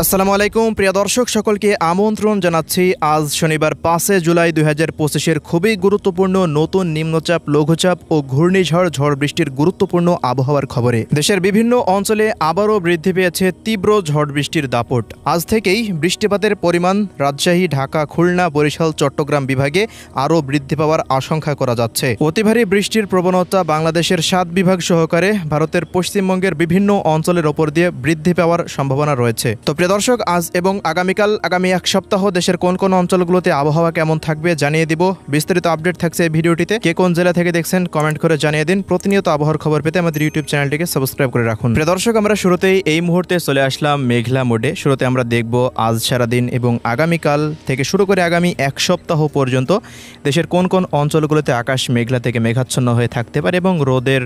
আসসালামু আলাইকুম প্রিয় দর্শক সকলকে আমন্ত্রণ জানাচ্ছি আজ শনিবার 5 জুলাই 2025-এর খুবই গুরুত্বপূর্ণ নতুন নিম্নচাপ লঘুচাপ ও ঘূর্ণিঝড় ঝড় বৃষ্টির গুরুত্বপূর্ণ আবহাওয়ার খবরে। দেশের বিভিন্ন অঞ্চলে আবারও বৃদ্ধি পেয়েছে তীব্র ঝড় বৃষ্টির দাপট। আজ থেকেই বৃষ্টিপাতের পরিমাণ রাজশাহী, ঢাকা, খুলনা, বরিশাল, চট্টগ্রাম বিভাগে আরও বৃদ্ধি পাওয়ার আশঙ্কা করা যাচ্ছে। অতি ভারী বৃষ্টির প্রবণতা বাংলাদেশের 7 বিভাগ সহকারে ভারতের পশ্চিমবঙ্গের বিভিন্ন অঞ্চলের ওপর দিয়ে বৃদ্ধি পাওয়ার সম্ভাবনা রয়েছে। তো প্রিয় দর্শক, আজ এবং আগামী এক সপ্তাহ দেশের কোন কোন অঞ্চলগুলোতে আবহাওয়া কেমন থাকবে জানিয়ে দিব। বিস্তারিত আপডেট থাকছে এই ভিডিওটিতে। কে কোন জেলা থেকে দেখছেন কমেন্ট করে জানিয়ে দিন। প্রতিনিয়ত আবহাওয়ার খবর পেতে আমাদের ইউটিউব চ্যানেলটিকে সাবস্ক্রাইব করে রাখুন। প্রিয় দর্শক, আমরা শুরুতেই এই মুহূর্তে চলে আসলাম মেঘলা মোডে। শুরুতে আমরা দেখব আজ সারাদিন এবং আগামীকাল থেকে শুরু করে আগামী এক সপ্তাহ পর্যন্ত দেশের কোন কোন অঞ্চলগুলোতে আকাশ মেঘলা থেকে মেঘাচ্ছন্ন হয়ে থাকতে পারে এবং রোদের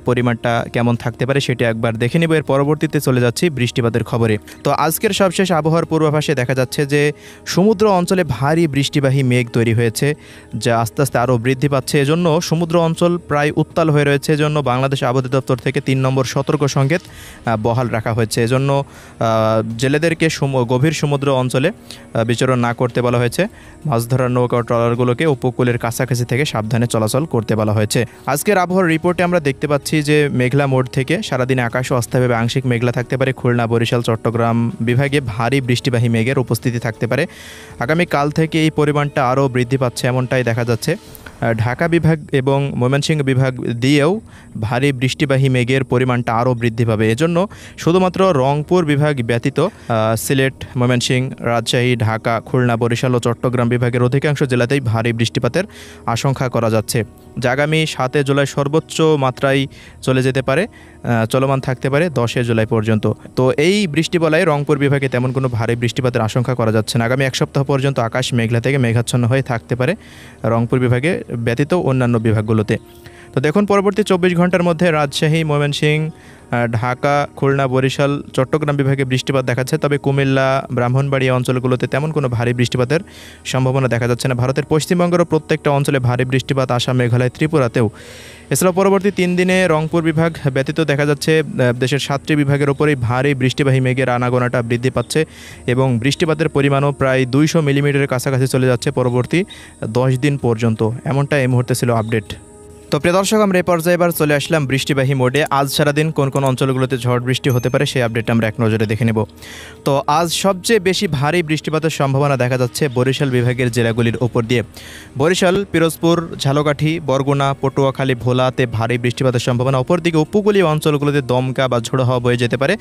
পরিমাণটা কেমন থাকতে পারে সেটি একবার দেখে নেব। এর পরবর্তীতে চলে যাচ্ছি বৃষ্টিপাতের খবরে। তো আজকের সবশেষ আবহাওয়ার পূর্বাভাসে দেখা যাচ্ছে যে সমুদ্র অঞ্চলে ভারী বৃষ্টিবাহী মেঘ তৈরি হয়েছে, যা আস্তে আস্তে আরও বৃদ্ধি পাচ্ছে। এজন্য সমুদ্র অঞ্চল প্রায় উত্তাল হয়ে রয়েছে। এজন্য বাংলাদেশ আবহাওয়া দপ্তর থেকে 3 নম্বর সতর্ক সংকেত বহাল রাখা হয়েছে। এজন্য জেলেদেরকে গভীর সমুদ্র অঞ্চলে বিচরণ না করতে বলা হয়েছে। মাছ ধরার নৌকা ও ট্রলারগুলোকে উপকূলের কাছাকাছি থেকে সাবধানে চলাচল করতে বলা হয়েছে। আজকের আবহাওয়ার রিপোর্টে আমরা দেখতে পাচ্ছি যে মেঘলা মোড থেকে সারাদিনে আকাশ অস্থায়ীভাবে আংশিক মেঘলা থাকতে পারে। খুলনা, বরিশাল, চট্টগ্রাম বিভাগে ভারী বৃষ্টিবাহী মেঘের উপস্থিতি থাকতে পারে। আগামীকাল থেকে এই পরিমাণটা আরও বৃদ্ধি পাচ্ছে এমনটাই দেখা যাচ্ছে। ঢাকা বিভাগ এবং ময়মনসিংহ বিভাগ দিয়েও ভারী বৃষ্টিবাহী মেঘের পরিমাণটা আরও বৃদ্ধি পাবে। এজন্য শুধুমাত্র রংপুর বিভাগ ব্যতীত সিলেট, ময়মনসিংহ, রাজশাহী, ঢাকা, খুলনা, বরিশাল ও চট্টগ্রাম বিভাগের অধিকাংশ জেলাতেই ভারী বৃষ্টিপাতের আশঙ্কা করা যাচ্ছে, যা আগামী 7 জুলাই সর্বোচ্চ মাত্রায় চলে যেতে পারে, চলমান থাকতে পারে 10 জুলাই পর্যন্ত। তো এই বৃষ্টি বলায় রংপুর বিভাগে তেমন কোনো ভারী বৃষ্টিপাতের আশঙ্কা করা যাচ্ছে না। আগামী এক সপ্তাহ পর্যন্ত আকাশ মেঘলা থেকে মেঘাচ্ছন্ন হয়ে থাকতে পারে রংপুর বিভাগে ব্যতীত অন্যান্য বিভাগগুলোতে। তো দেখুন পরবর্তী 24 ঘন্টার মধ্যে রাজশাহী, ময়মনসিংহ, ঢাকা, খুলনা, বরিশাল, চট্টগ্রাম বিভাগে বৃষ্টিপাত দেখাচ্ছে। তবে কুমিল্লা, ব্রাহ্মণবাড়িয়া অঞ্চলগুলোতে তেমন কোনো ভারী বৃষ্টিপাতের সম্ভাবনা দেখা যাচ্ছে না। ভারতের পশ্চিমবঙ্গেরও প্রত্যেকটা অঞ্চলে ভারী বৃষ্টিপাত, আসাম, মেঘালয়, ত্রিপুরাতেও। এছাড়াও পরবর্তী 3 দিনে রংপুর বিভাগ ব্যতীত দেখা যাচ্ছে দেশের 7টি বিভাগের ওপরেই ভারী বৃষ্টিবাহী মেঘের আনাগোনাটা বৃদ্ধি পাচ্ছে এবং বৃষ্টিপাতের পরিমাণও প্রায় 200 মিলিমিটারের কাছাকাছি চলে যাচ্ছে পরবর্তী 10 দিন পর্যন্ত। এমনটা এই মুহূর্তে ছিল আপডেট। তো প্রিয় দর্শক, আমরা এই পর্যায়ে এবার চলে আসলাম বৃষ্টিবাহী মোডে। আজ সারাদিন কোন কোন অঞ্চলগুলোতে ঝড় বৃষ্টি হতে পারে সেই আপডেটটা আমরা এক নজরে দেখে নেব। তো আজ সবচেয়ে বেশি ভারী বৃষ্টিপাতের সম্ভাবনা দেখা যাচ্ছে বরিশাল বিভাগের জেলাগুলির ওপর দিয়ে। বরিশাল, পিরোজপুর, ঝালকাঠি, বরগুনা, পটুয়াখালী, ভোলাতে ভারী বৃষ্টিপাতের সম্ভাবনা। অপরদিকে উপকূলীয় অঞ্চলগুলোতে দমকা বা ঝোড়ো হাওয়া বয়ে যেতে পারে।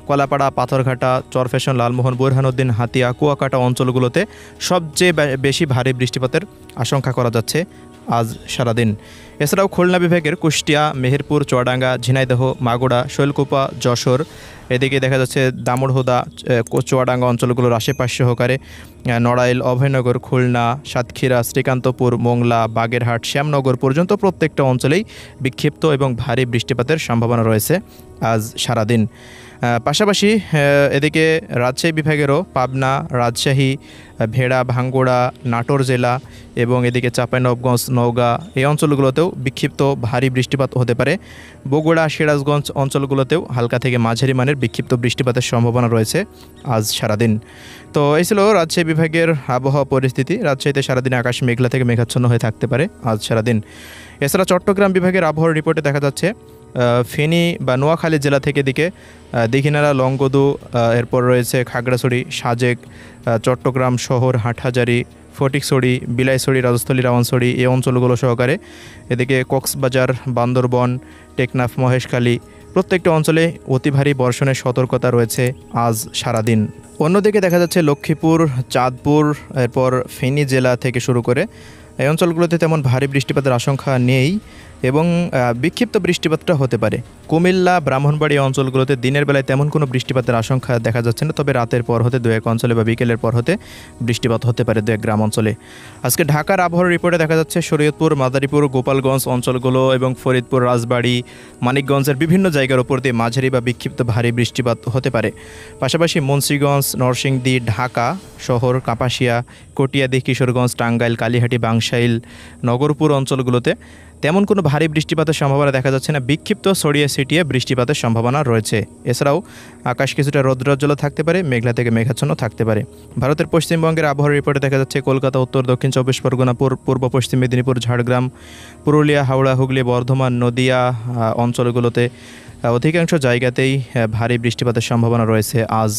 কলাপাড়া, পাথরঘাটা, চরফ্যাশন, লালমোহন, বুরহানুদ্দিন, হাতিয়া, কুয়াকাটা অঞ্চলগুলোতে সবচেয়ে বেশি ভারী বৃষ্টিপাতের আশঙ্কা করা যাচ্ছে আজ সারাদিন। এছাড়াও খুলনা বিভাগের কুষ্টিয়া, মেহেরপুর, চুয়াডাঙ্গা, ঝিনাইদহ, মাগুরা, শৈলকুপা, যশোর, এদিকে দেখা যাচ্ছে দামুড়হুদা, চুয়াডাঙ্গা অঞ্চলগুলোর আশেপাশে সহকারে নড়াইল, অভয়নগর, খুলনা, সাতক্ষীরা, শ্রীকান্তপুর, মোংলা, বাগেরহাট, শ্যামনগর পর্যন্ত প্রত্যেকটা অঞ্চলেই বিক্ষিপ্ত এবং ভারী বৃষ্টিপাতের সম্ভাবনা রয়েছে আজ সারাদিন। পাশাপাশি এদিকে রাজশাহী বিভাগেরও পাবনা, রাজশাহী, ভেড়া, ভাঙ্গুড়া, নাটোর জেলা এবং এদিকে চাঁপাইনবাবগঞ্জ, নওগাঁ এই অঞ্চলগুলোতেও বিক্ষিপ্ত ভারী বৃষ্টিপাত হতে পারে। বগুড়া, সিরাজগঞ্জ অঞ্চলগুলোতেও হালকা থেকে মাঝারি মানের বিক্ষিপ্ত বৃষ্টিপাতের সম্ভাবনা রয়েছে আজ সারাদিন। তো এই ছিল রাজশাহী বিভাগের আবহাওয়া পরিস্থিতি। রাজশাহীতে সারাদিন আকাশ মেঘলা থেকে মেঘাচ্ছন্ন হয়ে থাকতে পারে আজ সারাদিন। এছাড়া চট্টগ্রাম বিভাগের আবহাওয়ার রিপোর্টে দেখা যাচ্ছে ফেনী বা নোয়াখালী জেলা থেকে দিকে দীঘিনালা, লংগদু, এরপর রয়েছে খাগড়াছড়ি, সাজেক, চট্টগ্রাম শহর, হাটহাজারি, ফটিকছড়ি, বিলাইছড়ি, রাজস্থলী, রাওয়ানছড়ি এই অঞ্চলগুলো সহকারে এদিকে কক্সবাজার, বান্দরবন, টেকনাফ, মহেশখালী প্রত্যেকটা অঞ্চলে অতি ভারী বর্ষণের সতর্কতা রয়েছে আজ সারাদিন। অন্যদিকে দেখা যাচ্ছে লক্ষ্মীপুর, চাঁদপুর, এরপর ফেনী জেলা থেকে শুরু করে এই অঞ্চলগুলোতে তেমন ভারী বৃষ্টিপাতের আশঙ্কা নেই এবং বিক্ষিপ্ত বৃষ্টিপাতটা হতে পারে। কুমিল্লা, ব্রাহ্মণবাড়িয়া অঞ্চলগুলোতে দিনের বেলায় তেমন কোনো বৃষ্টিপাতের আশঙ্কা দেখা যাচ্ছে না। তবে রাতের পর হতে 2-1 অঞ্চলে বা বিকেলের পর হতে বৃষ্টিপাত হতে পারে 2-1 গ্রাম অঞ্চলে। আজকে ঢাকার আবহাওয়ার রিপোর্টে দেখা যাচ্ছে শরীয়তপুর, মাদারীপুর, গোপালগঞ্জ অঞ্চলগুলো এবং ফরিদপুর, রাজবাড়ী, মানিকগঞ্জের বিভিন্ন জায়গার উপর দিয়ে মাঝারি বা বিক্ষিপ্ত ভারী বৃষ্টিপাত হতে পারে। পাশাপাশি মুন্সিগঞ্জ, নরসিংদী, ঢাকা শহর, কাপাসিয়া, কটিয়াদী, কিশোরগঞ্জ, টাঙ্গাইল, কালিহাটি, বাংশাইল, নগরপুর অঞ্চলগুলোতে তেমন কোনো ভারী বৃষ্টিপাতের সম্ভাবনা দেখা যাচ্ছে না। বিক্ষিপ্ত ছড়িয়ে ছিটিয়ে বৃষ্টিপাতের সম্ভাবনা রয়েছে। এছাড়াও আকাশ কিছুটা রৌদ্রোজ্জ্বল থাকতে পারে, মেঘলা থেকে মেঘাচ্ছন্ন থাকতে পারে। ভারতের পশ্চিমবঙ্গের আবহাওয়া রিপোর্টে দেখা যাচ্ছে কলকাতা, উত্তর দক্ষিণ চব্বিশ পরগনা, পূর্ব পশ্চিম মেদিনীপুর, ঝাড়গ্রাম, পুরুলিয়া, হাওড়া, হুগলি, বর্ধমান, নদিয়া অঞ্চলগুলোতে অধিকাংশ জায়গাতেই ভারী বৃষ্টিপাতের সম্ভাবনা রয়েছে আজ।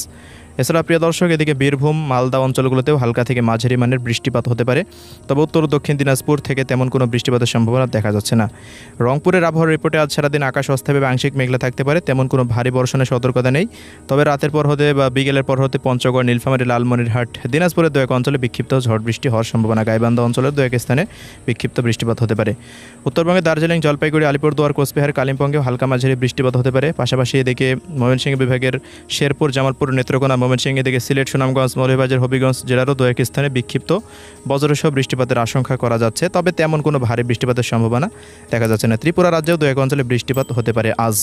এছাড়া প্রিয় দর্শক, এদিকে বীরভূম, মালদা অঞ্চলগুলোতেও হালকা থেকে মাঝারি মানের বৃষ্টিপাত হতে পারে। তবে উত্তর ও দক্ষিণ দিনাজপুর থেকে তেমন কোনো বৃষ্টিপাতের সম্ভাবনা দেখা যাচ্ছে না। রংপুরের আবহাওয়ার রিপোর্টে আজ সারাদিন আকাশ অস্থায়ীভাবে আংশিক মেঘলা থাকতে পারে, তেমন কোনো ভারী বর্ষণের সতর্কতা নেই। তবে রাতের পর হতে বা বিকেলের পর হতে পঞ্চগড়, নীলফামারী, লালমনিরহাট, দিনাজপুরের দু এক অঞ্চলে বিক্ষিপ্ত ঝড় বৃষ্টি হওয়ার সম্ভাবনা। গাইবান্ধা অঞ্চলের দু এক স্থানে বিক্ষিপ্ত বৃষ্টিপাত হতে পারে। উত্তরবঙ্গে দার্জিলিং, জলপাইগুড়ি, আলিপুরদুয়ার, কোচবিহার, কালিম্পংয়েও হালকা মাঝারি বৃষ্টিপাত হতে পারে। পাশাপাশি এদিকে ময়মনসিংহ বিভাগের শেরপুর, জামালপুর, নেত্রকোনা, ময়মনসিংহ, এদিকে সিলেট, সুনামগঞ্জ, মৌলভীবাজার, হবিগঞ্জ জেলারও দু এক স্থানে বিক্ষিপ্ত বজ্রসহ বৃষ্টিপাতের আশঙ্কা করা যাচ্ছে। তবে তেমন কোনো ভারী বৃষ্টিপাতের সম্ভাবনা দেখা যাচ্ছে না। ত্রিপুরা রাজ্যেও দু এক অঞ্চলে বৃষ্টিপাত হতে পারে আজ।